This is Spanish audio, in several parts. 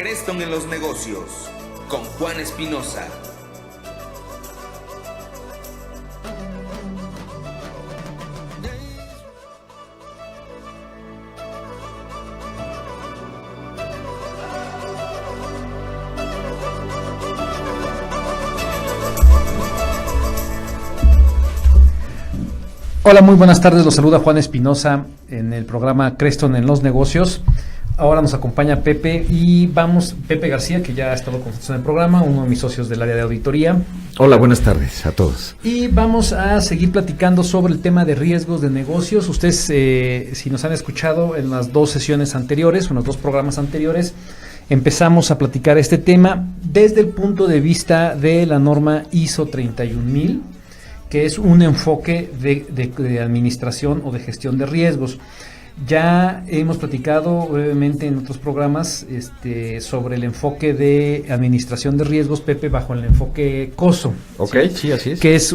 Creston en los negocios, con Juan Espinosa. Hola, muy buenas tardes, los saluda Juan Espinosa en el programa Creston en los negocios. Ahora nos acompaña Pepe Pepe García, que ya ha estado con nosotros en el programa, uno de mis socios del área de auditoría. Hola, buenas tardes a todos. Y vamos a seguir platicando sobre el tema de riesgos de negocios. Ustedes, si nos han escuchado en las dos sesiones anteriores, en los dos programas anteriores, empezamos a platicar este tema desde el punto de vista de la norma ISO 31000, que es un enfoque de administración o de gestión de riesgos. Ya hemos platicado brevemente en otros programas sobre el enfoque de administración de riesgos, Pepe, bajo el enfoque COSO. Ok, sí, así es. Que es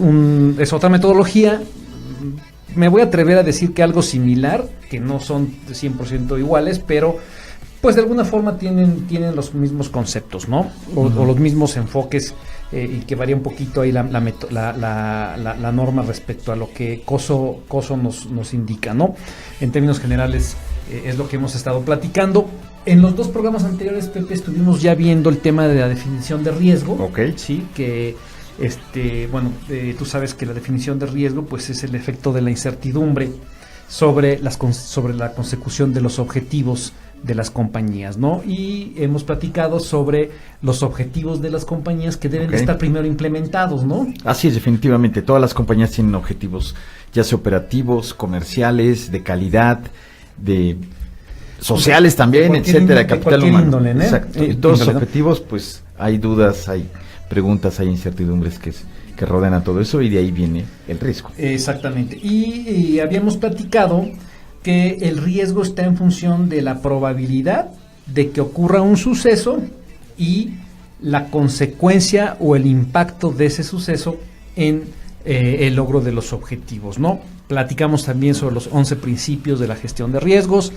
otra metodología. Me voy a atrever a decir que algo similar, que no son 100% iguales, pero pues de alguna forma tienen los mismos conceptos, ¿no? O los mismos enfoques, y que varía un poquito ahí la norma respecto a lo que COSO nos indica, ¿no? En términos generales, es lo que hemos estado platicando. En los dos programas anteriores, Pepe, estuvimos ya viendo el tema de la definición de riesgo. Ok. Sí, que tú sabes que la definición de riesgo pues es el efecto de la incertidumbre sobre la consecución de los objetivos de las compañías, ¿no? Y hemos platicado sobre los objetivos de las compañías que deben de estar primero implementados, ¿no? Así es, definitivamente. Todas las compañías tienen objetivos, ya sea operativos, comerciales, de calidad, de sociales también, etcétera, de capital humano. Índole, ¿no? Exacto. Y todos los objetivos, pues, hay dudas, hay preguntas, hay incertidumbres que rodean a todo eso, y de ahí viene el riesgo. Exactamente. Y habíamos platicado que el riesgo está en función de la probabilidad de que ocurra un suceso y la consecuencia o el impacto de ese suceso en el logro de los objetivos, ¿no? Platicamos también sobre los 11 principios de la gestión de riesgos,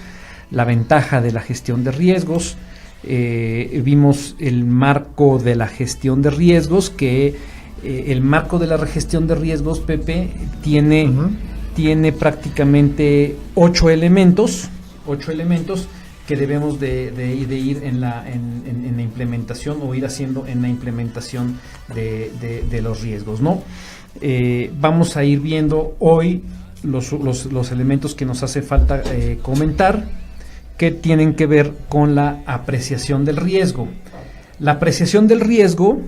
la ventaja de la gestión de riesgos, vimos el marco de la gestión de riesgos, que el marco de la gestión de riesgos, Pepe, tiene prácticamente 8 elementos que debemos de ir en la implementación o ir haciendo en la implementación de los riesgos, ¿no? Vamos a ir viendo hoy los elementos que nos hace falta comentar, que tienen que ver con la apreciación del riesgo. La apreciación del riesgo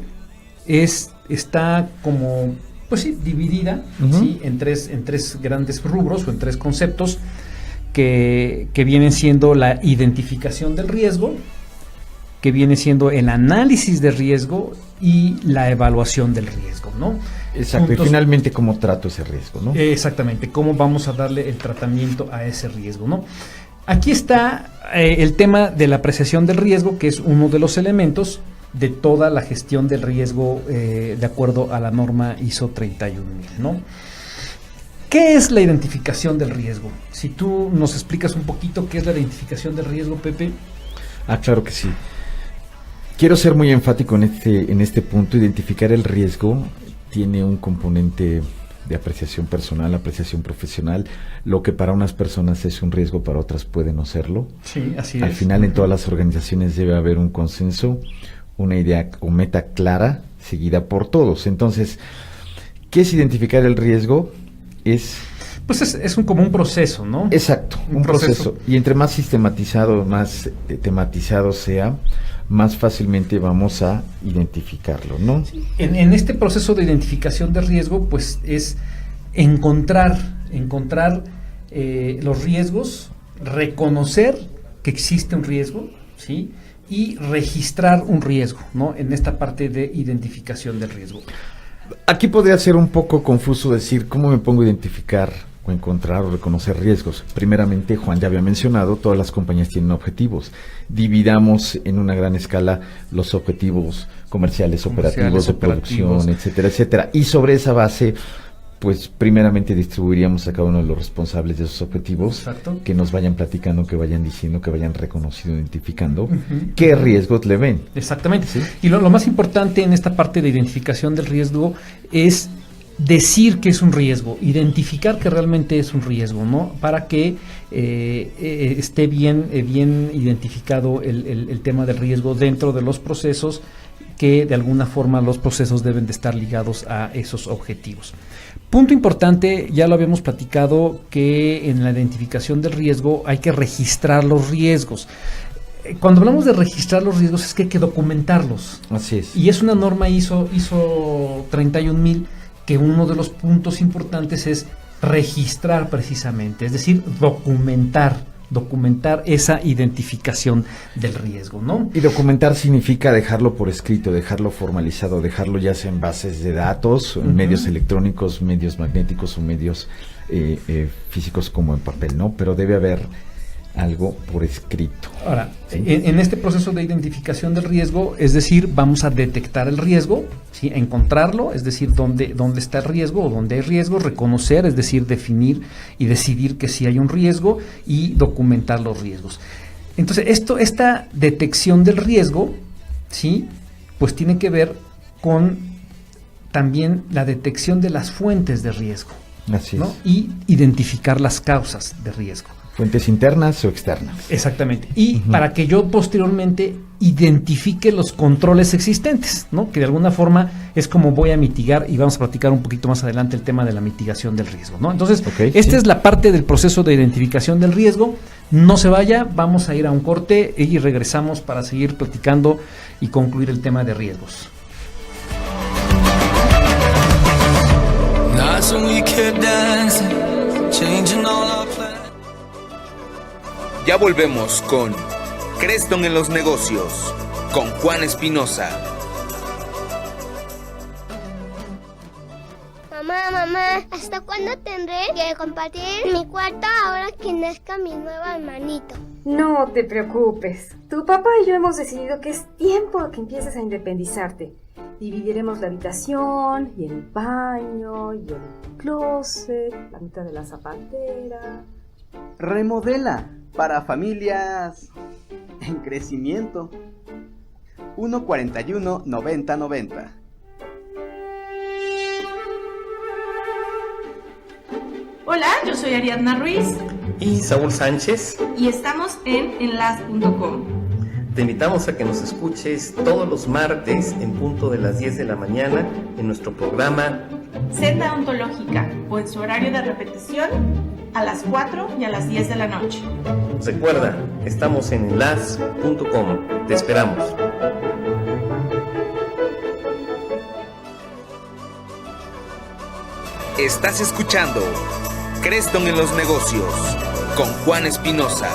está como, pues sí, dividida, ¿sí? en tres grandes rubros o en tres conceptos que vienen siendo la identificación del riesgo, que viene siendo el análisis de riesgo y la evaluación del riesgo, ¿no? Exacto, y finalmente cómo trato ese riesgo, ¿no? Exactamente, cómo vamos a darle el tratamiento a ese riesgo, ¿no? Aquí está el tema de la apreciación del riesgo, que es uno de los elementos de toda la gestión del riesgo de acuerdo a la norma ISO 31000, ¿no? ¿Qué es la identificación del riesgo? Si tú nos explicas un poquito qué es la identificación del riesgo, Pepe. Claro que sí. Quiero ser muy enfático en este punto. Identificar el riesgo tiene un componente de apreciación personal, apreciación profesional. Lo que para unas personas es un riesgo, para otras puede no serlo. Sí, así es. Al final, en todas las organizaciones debe haber un consenso, una idea o meta clara, seguida por todos. Entonces, ¿qué es identificar el riesgo? Pues es como un proceso, ¿no? Exacto, un proceso. Y entre más sistematizado, más tematizado sea, más fácilmente vamos a identificarlo, ¿no? Sí. En este proceso de identificación de riesgo, pues es encontrar los riesgos, reconocer que existe un riesgo, ¿sí? Y registrar un riesgo, ¿no? En esta parte de identificación del riesgo. Aquí podría ser un poco confuso decir cómo me pongo a identificar o encontrar o reconocer riesgos. Primeramente, Juan ya había mencionado, todas las compañías tienen objetivos. Dividamos en una gran escala los objetivos comerciales, operativos, de producción, etcétera, etcétera. Y sobre esa base pues primeramente distribuiríamos a cada uno de los responsables de esos objetivos. Exacto. Que nos vayan platicando, que vayan diciendo, que vayan reconociendo, identificando qué riesgos le ven. Exactamente. ¿Sí? Y lo más importante en esta parte de identificación del riesgo es decir que es un riesgo, identificar que realmente es un riesgo, ¿no? Para que esté bien identificado el tema del riesgo dentro de los procesos, que de alguna forma los procesos deben de estar ligados a esos objetivos. Punto importante, ya lo habíamos platicado, que en la identificación del riesgo hay que registrar los riesgos. Cuando hablamos de registrar los riesgos es que hay que documentarlos. Así es. Y es una norma ISO 31000, que uno de los puntos importantes es registrar precisamente, es decir, documentar esa identificación del riesgo, ¿no? Y documentar significa dejarlo por escrito, dejarlo formalizado, dejarlo ya sea en bases de datos, en medios electrónicos, medios magnéticos o medios físicos como en papel, ¿no? Pero debe haber algo por escrito. Ahora, ¿sí? en este proceso de identificación del riesgo, es decir, vamos a detectar el riesgo, ¿sí? Encontrarlo, es decir, dónde está el riesgo o dónde hay riesgo, reconocer, es decir, definir y decidir que sí hay un riesgo y documentar los riesgos. Entonces, esta detección del riesgo, ¿sí? Pues tiene que ver con también la detección de las fuentes de riesgo, Así ¿no? es. Y identificar las causas de riesgo. Fuentes internas o externas. Exactamente. Y para que yo posteriormente identifique los controles existentes, ¿no? Que de alguna forma es como voy a mitigar, y vamos a platicar un poquito más adelante el tema de la mitigación del riesgo, ¿no? Entonces, esta es la parte del proceso de identificación del riesgo. No se vaya, vamos a ir a un corte y regresamos para seguir platicando y concluir el tema de riesgos. Ya volvemos con Creston en los negocios, con Juan Espinosa. Mamá, ¿hasta cuándo tendré que compartir mi cuarto ahora que nazca mi nuevo hermanito? No te preocupes. Tu papá y yo hemos decidido que es tiempo que empieces a independizarte. Dividiremos la habitación, y el baño, y el closet, la mitad de la zapatera. Remodela para familias en crecimiento. 141-9090. Hola, yo soy Ariadna Ruiz y Saúl Sánchez y estamos en enlace.com. Te invitamos a que nos escuches todos los martes en punto de las 10 de la mañana en nuestro programa Senda Ontológica, o en su horario de repetición a las 4 y a las 10 de la noche. Recuerda, estamos en enlace.com. Te esperamos. Estás escuchando Creston en los negocios con Juan Espinosa.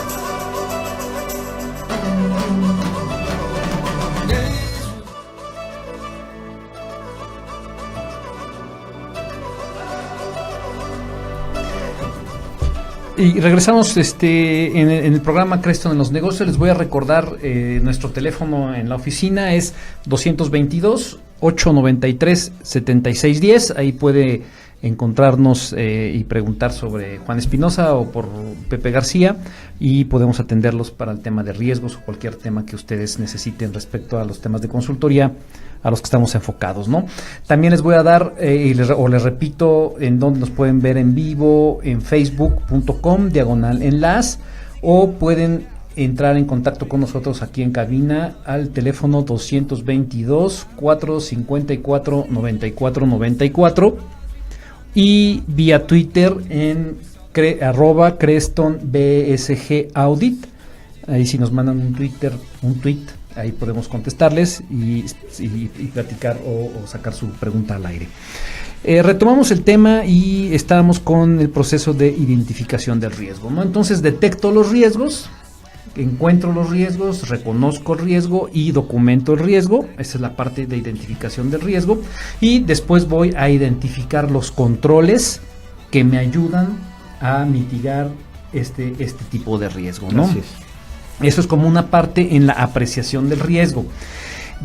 Y regresamos en el programa Creston en los negocios. Les voy a recordar nuestro teléfono en la oficina es 222-893-7610. Ahí puede encontrarnos y preguntar sobre Juan Espinosa o por Pepe García, y podemos atenderlos para el tema de riesgos o cualquier tema que ustedes necesiten respecto a los temas de consultoría a los que estamos enfocados, ¿no? También les voy a dar, les repito, en donde nos pueden ver en vivo, en facebook.com/enlace, o pueden entrar en contacto con nosotros aquí en cabina al teléfono 222-454-9494 y vía Twitter en @CrestonBSG Audit. Ahí si nos mandan un tweet, ahí podemos contestarles y platicar o sacar su pregunta al aire. Retomamos el tema y estamos con el proceso de identificación del riesgo, ¿no? Entonces detecto los riesgos, encuentro los riesgos, reconozco el riesgo y documento el riesgo. Esa es la parte de identificación del riesgo. Y después voy a identificar los controles que me ayudan a mitigar este tipo de riesgo, ¿no? Así es. Eso es como una parte en la apreciación del riesgo.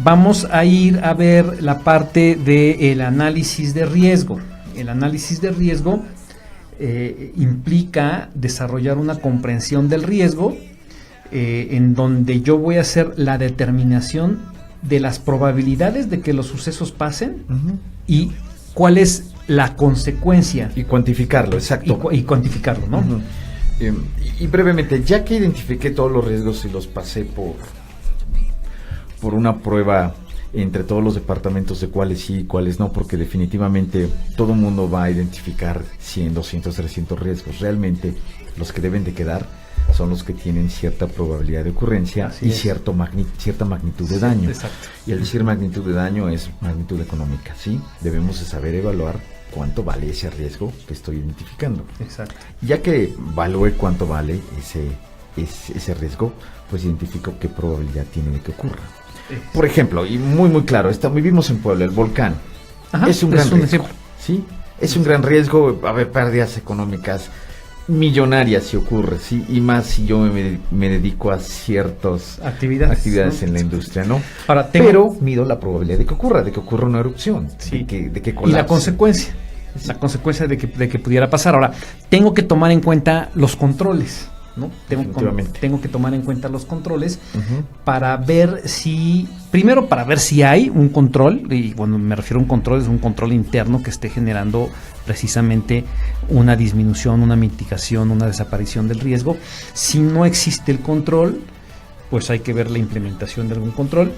Vamos a ir a ver la parte del análisis de riesgo. El análisis de riesgo implica desarrollar una comprensión del riesgo en donde yo voy a hacer la determinación de las probabilidades de que los sucesos pasen y cuál es la consecuencia. Y cuantificarlo, exacto. Y cuantificarlo, ¿no? Y brevemente, ya que identifiqué todos los riesgos y los pasé por una prueba entre todos los departamentos de cuáles sí y cuáles no, porque definitivamente todo mundo va a identificar 100, 200, 300 riesgos. Realmente los que deben de quedar son los que tienen cierta probabilidad de ocurrencia. Así y cierta magnitud de daño. Exacto. Y al decir magnitud de daño es magnitud económica, ¿sí? Debemos de saber evaluar cuánto vale ese riesgo que estoy identificando. Exacto. Ya que evalúe cuánto vale ese riesgo, pues identifico qué probabilidad tiene de que ocurra. Por ejemplo, y muy claro, vivimos en Puebla, el volcán. Ajá, es un gran riesgo, ejemplo. ¿sí? Es un gran riesgo, va a haber pérdidas económicas millonarias si ocurre, ¿sí? Y más si yo me dedico a ciertas actividades, ¿no? En la industria, ¿no? Ahora, pero mido la probabilidad de que ocurra una erupción, sí. de que colapse. Y la consecuencia, sí. La consecuencia de que pudiera pasar. Ahora, tengo que tomar en cuenta los controles, ¿no? Tengo que tomar en cuenta los controles para ver primero para ver si hay un control, y cuando me refiero a un control es un control interno que esté generando precisamente una disminución, una mitigación, una desaparición del riesgo. Si no existe el control, pues hay que ver la implementación de algún control,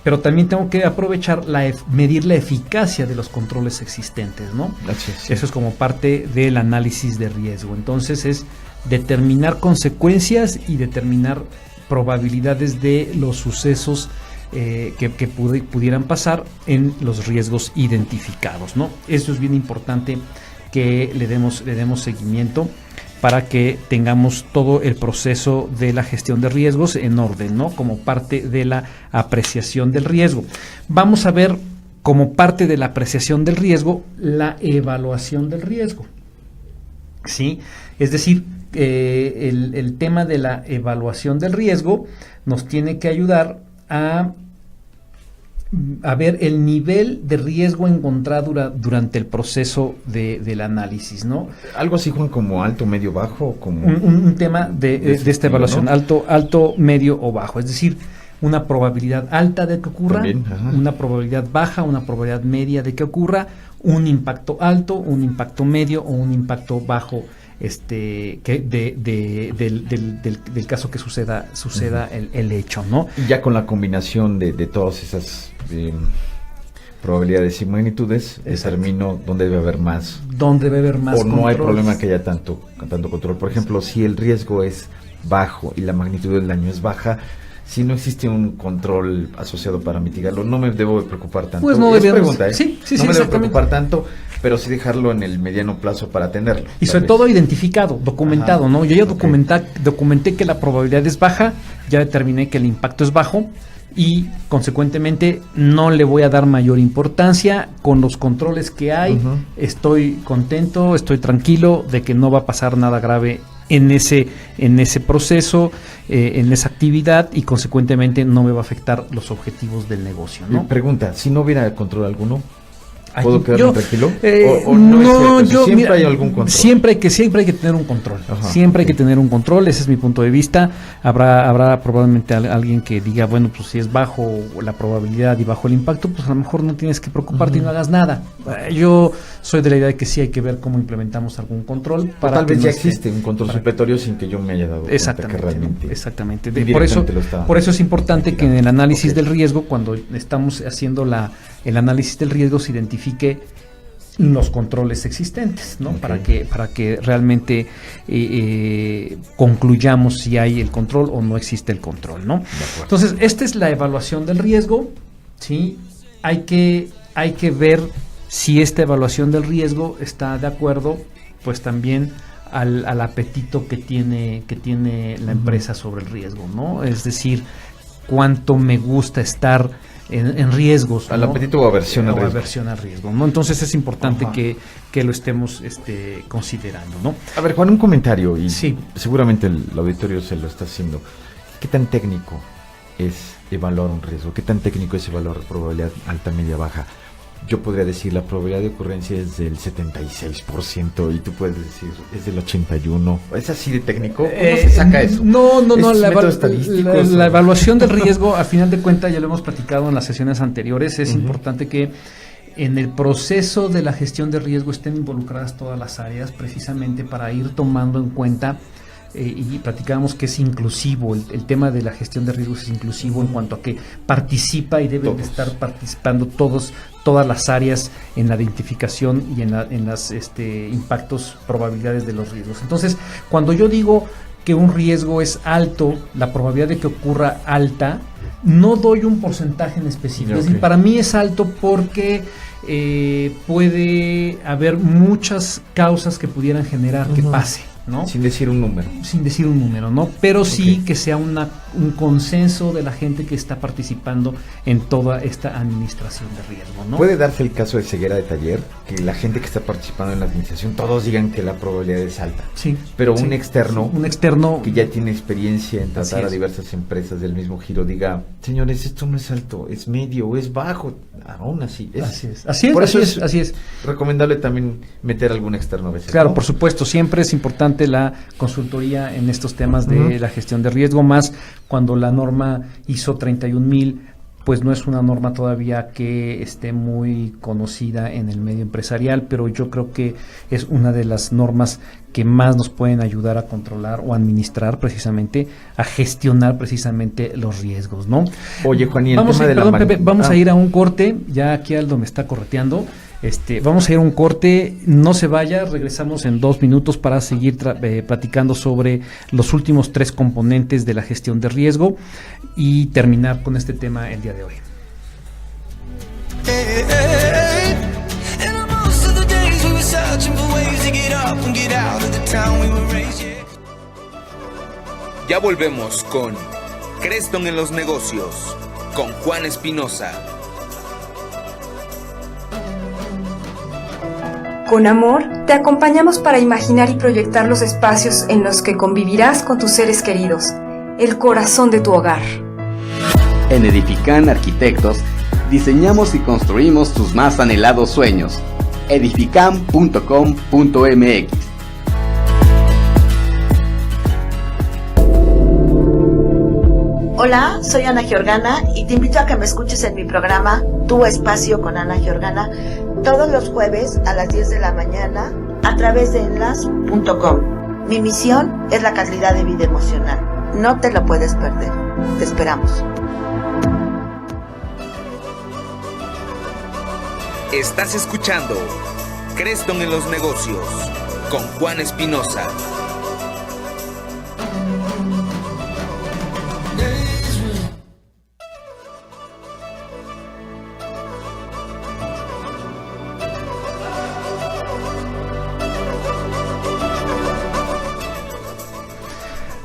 pero también tengo que aprovechar medir la eficacia de los controles existentes, ¿no? Sí. Eso es como parte del análisis de riesgo. Entonces es determinar consecuencias y determinar probabilidades de los sucesos que pudieran pasar en los riesgos identificados, ¿no? Eso es bien importante que le demos seguimiento para que tengamos todo el proceso de la gestión de riesgos en orden, ¿no? Como parte de la apreciación del riesgo. Vamos a ver como parte de la apreciación del riesgo la evaluación del riesgo, ¿sí? Es decir, el tema de la evaluación del riesgo nos tiene que ayudar a ver el nivel de riesgo encontrado durante el proceso del análisis, ¿no? Algo así, Juan, como alto, medio, bajo, como un tema de esta evaluación, ¿no? alto, medio o bajo, es decir, una probabilidad alta de que ocurra, una probabilidad baja, una probabilidad media de que ocurra, un impacto alto, un impacto medio o un impacto bajo, del caso que suceda el hecho, ¿no? Y ya con la combinación de todas esas probabilidades y magnitudes, determino dónde debe haber más. ¿Dónde debe haber más? O no hay problema que haya tanto control. Por ejemplo, si el riesgo es bajo y la magnitud del daño es baja, si no existe un control asociado para mitigarlo, no me debo preocupar tanto. Pues no debemos. Pregunta, sí, no me debo preocupar tanto, pero sí dejarlo en el mediano plazo para tenerlo. Y sobre todo identificado, documentado, ¿no? Yo ya documenté que la probabilidad es baja, ya determiné que el impacto es bajo y consecuentemente no le voy a dar mayor importancia con los controles que hay. Estoy contento, estoy tranquilo de que no va a pasar nada grave en ese proceso, en esa actividad, y consecuentemente no me va a afectar los objetivos del negocio, ¿no? Pregunta, si no hubiera control alguno, ¿puedo quedarme tranquilo? Siempre hay algún control. Siempre hay que tener un control. Hay que tener un control, ese es mi punto de vista. Habrá probablemente alguien que diga, bueno, pues si es bajo la probabilidad y bajo el impacto, pues a lo mejor no tienes que preocuparte y no hagas nada. Yo soy de la idea de que sí hay que ver cómo implementamos algún control. Tal vez ya existe un control supletorio sin que yo me haya dado cuenta que realmente. Exactamente. Por eso es importante que en el análisis del riesgo, cuando estamos haciendo el análisis del riesgo, se identifique los controles existentes, ¿no? Para que realmente concluyamos si hay el control o no existe el control, ¿no? Entonces, esta es la evaluación del riesgo, ¿sí? Hay que ver si esta evaluación del riesgo está de acuerdo, pues también al apetito que tiene la empresa sobre el riesgo, ¿no? Es decir, cuánto me gusta estar en riesgos, al apetito o aversión al riesgo, ¿no? Entonces es importante que lo estemos considerando, ¿no? A ver, Juan, un comentario, y seguramente el auditorio se lo está haciendo. ¿Qué tan técnico es evaluar un riesgo? ¿Qué tan técnico es evaluar probabilidad alta, media, baja? yo podría decir la probabilidad de ocurrencia es del 76% y tú puedes decir es del 81%. ¿Es así de técnico? ¿Cómo se saca eso? No, ¿Es la evaluación del riesgo, a final de cuentas, ya lo hemos platicado en las sesiones anteriores, es importante que en el proceso de la gestión de riesgo estén involucradas todas las áreas, precisamente para ir tomando en cuenta, y platicábamos que es inclusivo, el tema de la gestión de riesgos es inclusivo en cuanto a que participa y deben de estar participando todas las áreas en la identificación y en las impactos, probabilidades de los riesgos. Entonces, cuando yo digo que un riesgo es alto, la probabilidad de que ocurra alta, no doy un porcentaje en específico. Okay. Es decir, para mí es alto porque puede haber muchas causas que pudieran generar que pase, ¿no? Sin decir un número. Sin decir un número, ¿no? Pero sí que sea un consenso de la gente que está participando en toda esta administración de riesgo, ¿no? Puede darse el caso de ceguera de taller, que la gente que está participando en la administración, todos digan que la probabilidad es alta. Sí. Pero sí, un externo que ya tiene experiencia en tratar a diversas empresas del mismo giro, diga, señores, esto no es alto, es medio, es bajo. Aún así. Así es. Recomendable también meter algún externo a veces. Claro, ¿no? por supuesto, siempre es importante la consultoría en estos temas de la gestión de riesgo, más cuando la norma ISO 31000 pues no es una norma todavía que esté muy conocida en el medio empresarial, pero yo creo que es una de las normas que más nos pueden ayudar a controlar o administrar precisamente, a gestionar precisamente los riesgos, ¿no? Oye, Juan, y el vamos tema de la Pepe, vamos a ir a un corte, ya aquí Aldo me está correteando. Vamos a ir a un corte, no se vaya, regresamos en 2 minutos para seguir platicando sobre los últimos 3 componentes de la gestión de riesgo y terminar con este tema el día de hoy. Ya volvemos con Creston en los negocios, con Juan Espinosa. Con amor, te acompañamos para imaginar y proyectar los espacios en los que convivirás con tus seres queridos, el corazón de tu hogar. En Edifican Arquitectos, diseñamos y construimos tus más anhelados sueños. edifican.com.mx. Hola, soy Ana Giorgana y te invito a que me escuches en mi programa Tu Espacio con Ana Giorgana todos los jueves a las 10 de la mañana a través de enlace.com. Mi misión es la calidad de vida emocional. No te lo puedes perder. Te esperamos. Estás escuchando Creston en los negocios con Juan Espinosa.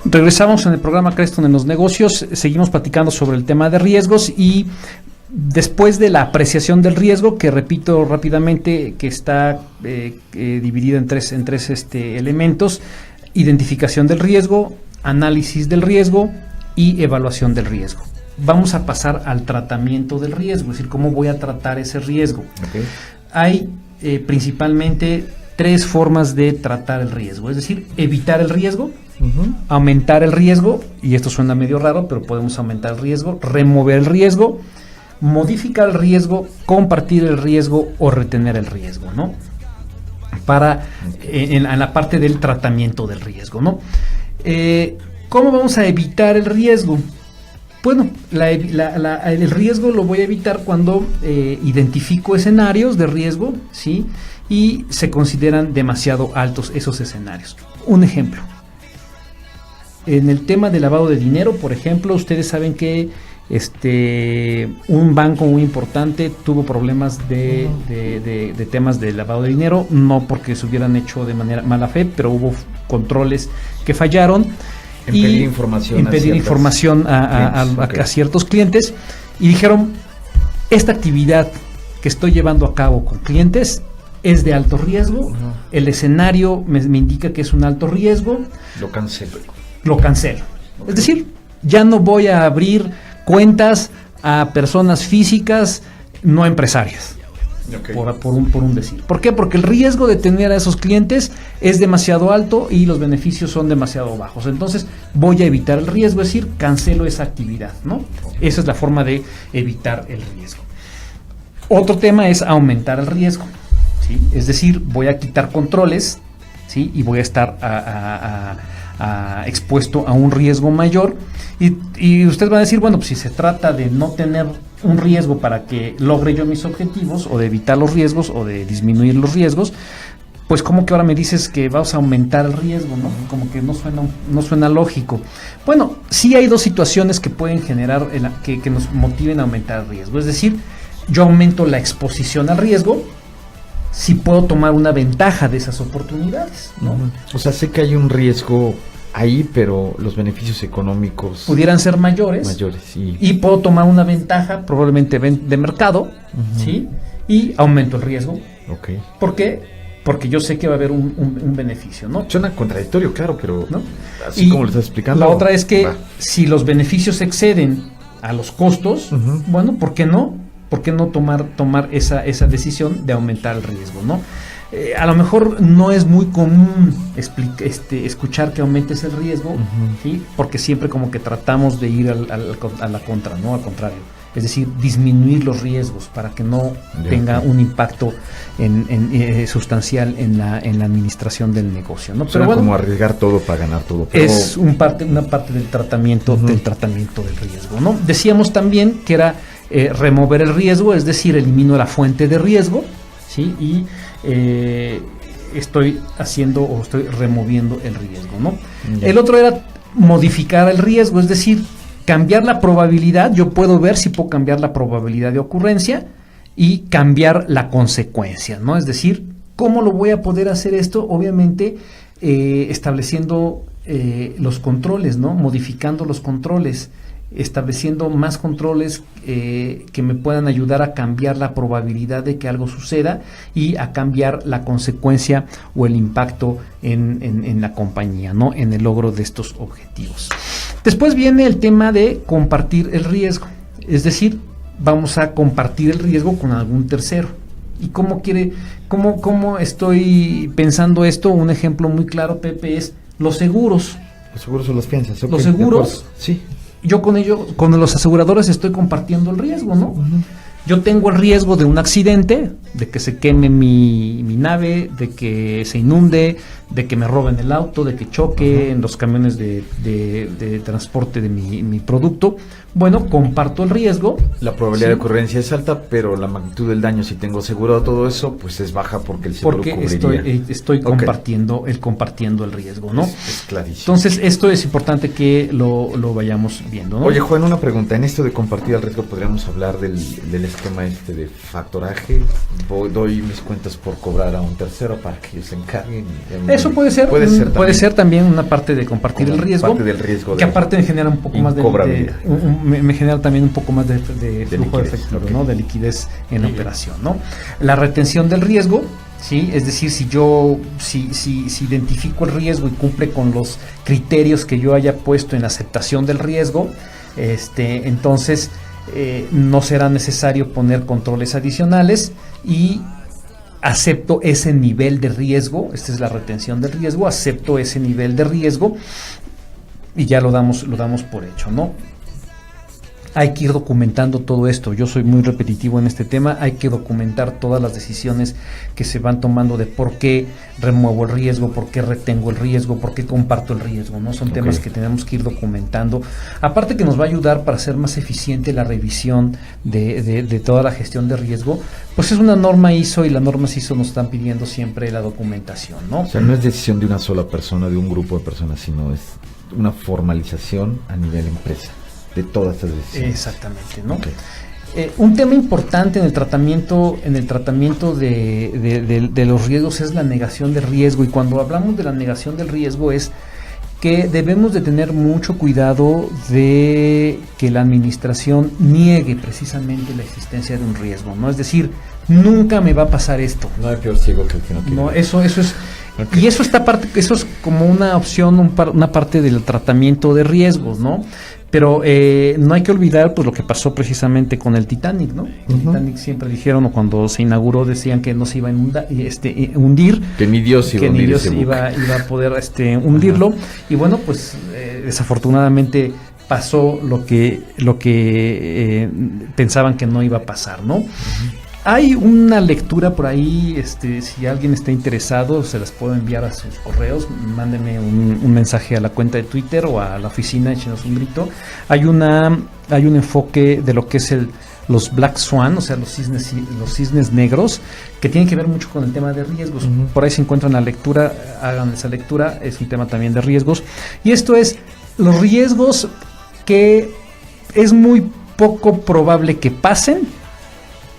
Regresamos en el programa Creston en los negocios, seguimos platicando sobre el tema de riesgos y después de la apreciación del riesgo, que repito rápidamente que está dividida en tres elementos: identificación del riesgo, análisis del riesgo y evaluación del riesgo. Vamos a pasar al tratamiento del riesgo, es decir, cómo voy a tratar ese riesgo. Okay. Hay principalmente 3 formas de tratar el riesgo, es decir, evitar el riesgo, aumentar el riesgo, y esto suena medio raro, pero podemos aumentar el riesgo, remover el riesgo, modificar el riesgo, compartir el riesgo o retener el riesgo, ¿no? Para en la parte del tratamiento del riesgo, ¿no? ¿Cómo vamos a evitar el riesgo? Bueno, el riesgo lo voy a evitar cuando identifico escenarios de riesgo, ¿sí? Y se consideran demasiado altos esos escenarios. Un ejemplo. En el tema de lavado de dinero, por ejemplo, ustedes saben que un banco muy importante tuvo problemas de temas de lavado de dinero, no porque se hubieran hecho de manera mala fe, pero hubo controles que fallaron. En pedir información a ciertos clientes, y dijeron: esta actividad que estoy llevando a cabo con clientes es de alto riesgo, el escenario me indica que es un alto riesgo, lo cancelo. Okay. Es decir, ya no voy a abrir cuentas a personas físicas no empresarias. Okay. por un decir. ¿Por qué? Porque el riesgo de tener a esos clientes es demasiado alto y los beneficios son demasiado bajos. Entonces voy a evitar el riesgo, es decir, cancelo esa actividad, ¿no? Esa es la forma de evitar el riesgo. Otro tema es aumentar el riesgo, ¿sí? Es decir, voy a quitar controles, ¿sí? Y voy a estar expuesto a un riesgo mayor. Y usted va a decir, bueno, pues si se trata de no tener un riesgo para que logre yo mis objetivos, o de evitar los riesgos, o de disminuir los riesgos, pues como que ahora me dices que vas a aumentar el riesgo, ¿no? Como que no suena lógico. Bueno, sí hay dos situaciones que pueden generar, que nos motiven a aumentar el riesgo. Es decir, yo aumento la exposición al riesgo si puedo tomar una ventaja de esas oportunidades, ¿no? O sea, sé que hay un riesgo ahí, pero los beneficios económicos pudieran ser mayores y puedo tomar una ventaja probablemente de mercado, ¿sí? Y aumento el riesgo. Okay. ¿Por qué? Porque yo sé que va a haber un beneficio, ¿no? Suena contradictorio, claro, pero ¿no? Así como lo estás explicando. La otra es que si los beneficios exceden a los costos, bueno, ¿por qué no? ¿Por qué no tomar esa decisión de aumentar el riesgo, ¿no? A lo mejor no es muy común escuchar que aumentes el riesgo, ¿sí? Porque siempre como que tratamos de ir a la contra, ¿no? Al contrario. Es decir, disminuir los riesgos para que no tenga un impacto sustancial en la administración del negocio, ¿no? Pero bueno, como arriesgar todo para ganar todo. Pero es una parte del tratamiento del riesgo, ¿no? Decíamos también que era remover el riesgo, es decir, elimino la fuente de riesgo, ¿sí? Y estoy removiendo el riesgo, ¿no? El otro era modificar el riesgo, es decir, cambiar la probabilidad. Yo puedo ver si puedo cambiar la probabilidad de ocurrencia y cambiar la consecuencia, ¿no? Es decir, ¿cómo lo voy a poder hacer esto? Obviamente estableciendo los controles, ¿no? Modificando los controles, estableciendo más controles que me puedan ayudar a cambiar la probabilidad de que algo suceda y a cambiar la consecuencia o el impacto en la compañía, ¿no? En el logro de estos objetivos. Después viene el tema de compartir el riesgo, es decir, vamos a compartir el riesgo con algún tercero. ¿Y cómo estoy pensando esto? Un ejemplo muy claro, Pepe, es los seguros. Los seguros o las fianzas. Okay, los seguros, sí. Yo con los aseguradores estoy compartiendo el riesgo, ¿no? Yo tengo el riesgo de un accidente, de que se queme mi nave, de que se inunde, de que me roben el auto, de que choque en los camiones de transporte de mi producto. Bueno, comparto el riesgo. La probabilidad de ocurrencia es alta, pero la magnitud del daño, si tengo asegurado todo eso, pues es baja porque el seguro cubriría. Estoy compartiendo el riesgo, ¿no? Es clarísimo. Entonces, esto es importante que lo vayamos viendo, ¿no? Oye, Juan, una pregunta. En esto de compartir el riesgo, ¿podríamos hablar del esquema de factoraje? Doy mis cuentas por cobrar a un tercero para que ellos se encarguen. Eso puede ser también una parte de compartir el riesgo. Parte del riesgo que aparte me genera un poco más me genera también un poco más de flujo de efectivo, ¿no? De liquidez en la operación, ¿no? La retención del riesgo, ¿sí? Es decir, si identifico el riesgo y cumple con los criterios que yo haya puesto en la aceptación del riesgo, entonces no será necesario poner controles adicionales y acepto ese nivel de riesgo. Esta es la retención del riesgo, acepto ese nivel de riesgo y ya lo damos por hecho, ¿no? Hay que ir documentando todo esto. Yo soy muy repetitivo en este tema. Hay que documentar todas las decisiones que se van tomando de por qué remuevo el riesgo, por qué retengo el riesgo, por qué comparto el riesgo, ¿no? Son temas que tenemos que ir documentando. Aparte que nos va a ayudar para hacer más eficiente la revisión de toda la gestión de riesgo, pues es una norma ISO y las normas ISO nos están pidiendo siempre la documentación, ¿no? O sea, no es decisión de una sola persona, de un grupo de personas, sino es una formalización a nivel empresa de todas estas decisiones. Exactamente, ¿no? Un tema importante en el tratamiento de los riesgos es la negación de riesgo, y cuando hablamos de la negación del riesgo es que debemos de tener mucho cuidado de que la administración niegue precisamente la existencia de un riesgo, ¿no? Es decir, nunca me va a pasar esto. No hay peor ciego que el que no quiere. No, eso es. Y eso es como una opción, una parte del tratamiento de riesgos, ¿no? Pero no hay que olvidar pues lo que pasó precisamente con el Titanic, ¿no? El Titanic siempre dijeron, o cuando se inauguró decían que no se iba a hundir, que ni Dios iba a hundir ese buque. iba a poder hundirlo. Y bueno, pues desafortunadamente pasó lo que pensaban que no iba a pasar, ¿no? Hay una lectura por ahí, si alguien está interesado, se las puedo enviar a sus correos, mándenme un mensaje a la cuenta de Twitter o a la oficina, échenos un grito. Hay un enfoque de lo que es los Black Swan, o sea, los cisnes negros, que tienen que ver mucho con el tema de riesgos. Por ahí se encuentran la lectura, hagan esa lectura, es un tema también de riesgos. Y esto es los riesgos que es muy poco probable que pasen,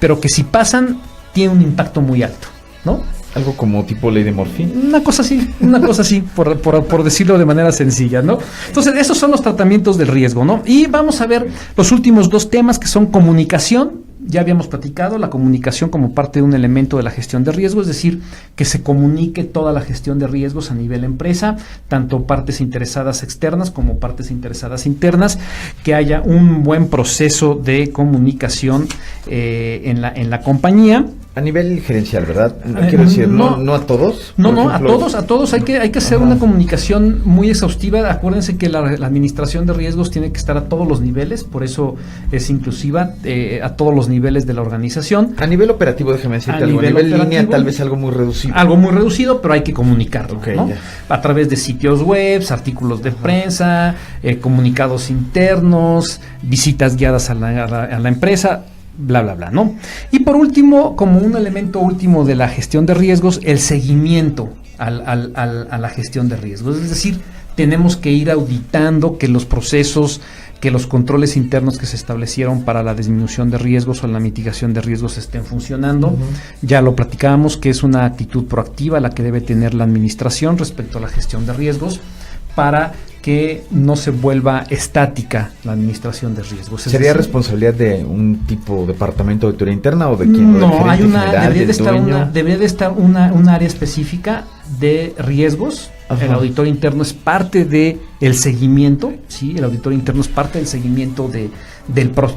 pero que si pasan, tiene un impacto muy alto, ¿no? Algo como tipo ley de Murphy. Una cosa así, por decirlo de manera sencilla, ¿no? Entonces, esos son los tratamientos del riesgo, ¿no? Y vamos a ver los últimos dos temas, que son comunicación. Ya habíamos platicado la comunicación como parte de un elemento de la gestión de riesgo, es decir, que se comunique toda la gestión de riesgos a nivel empresa, tanto partes interesadas externas como partes interesadas internas, que haya un buen proceso de comunicación en la compañía. A nivel gerencial, ¿verdad? Quiero decir, no a todos. No, a todos hay que hacer una comunicación muy exhaustiva. Acuérdense que la administración de riesgos tiene que estar a todos los niveles, por eso es inclusiva a todos los niveles de la organización. A nivel operativo, déjame decirte algo. A nivel línea, tal vez algo muy reducido. Algo muy reducido, pero hay que comunicarlo, ¿no? A través de sitios web, artículos de prensa, comunicados internos, visitas guiadas a la empresa, bla, bla, bla, ¿no? Y por último, como un elemento último de la gestión de riesgos, el seguimiento a la gestión de riesgos. Es decir, tenemos que ir auditando que los procesos, que los controles internos que se establecieron para la disminución de riesgos o la mitigación de riesgos estén funcionando. Ya lo platicábamos, que es una actitud proactiva la que debe tener la administración respecto a la gestión de riesgos, para que no se vuelva estática la administración de riesgos. ¿Sería responsabilidad de un tipo departamento de auditoría interna o de quién? No, debería de estar un área específica de riesgos. El auditor interno es parte de el seguimiento, ¿sí? El auditor interno es parte del seguimiento de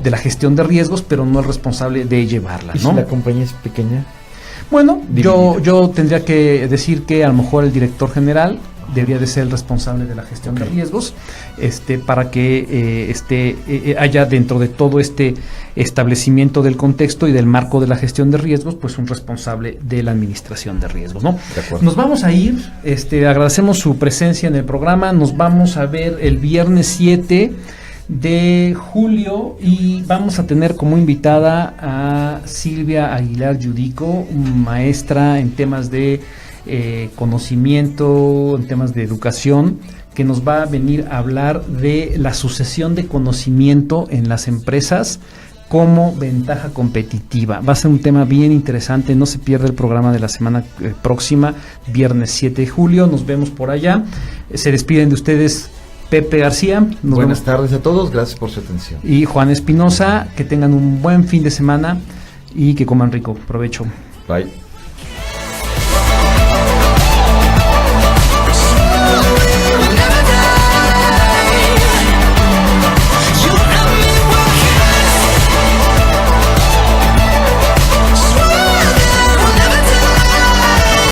la gestión de riesgos, pero no el responsable de llevarla, ¿no? ¿Y si la compañía es pequeña? Bueno, yo tendría que decir que a lo mejor el director general debería de ser el responsable de la gestión de riesgos, para que haya dentro de todo este establecimiento del contexto y del marco de la gestión de riesgos, pues un responsable de la administración de riesgos, ¿no? De acuerdo. Nos vamos a ir, agradecemos su presencia en el programa, nos vamos a ver el viernes 7 de julio y vamos a tener como invitada a Silvia Aguilar Yudico, maestra en temas de conocimiento, en temas de educación, que nos va a venir a hablar de la sucesión de conocimiento en las empresas como ventaja competitiva. Va a ser un tema bien interesante, no se pierda el programa de la semana próxima, viernes 7 de julio, nos vemos por allá. Se despiden de ustedes Pepe García. Buenas tardes a todos, gracias por su atención. Y Juan Espinosa, que tengan un buen fin de semana y que coman rico. Provecho. Bye.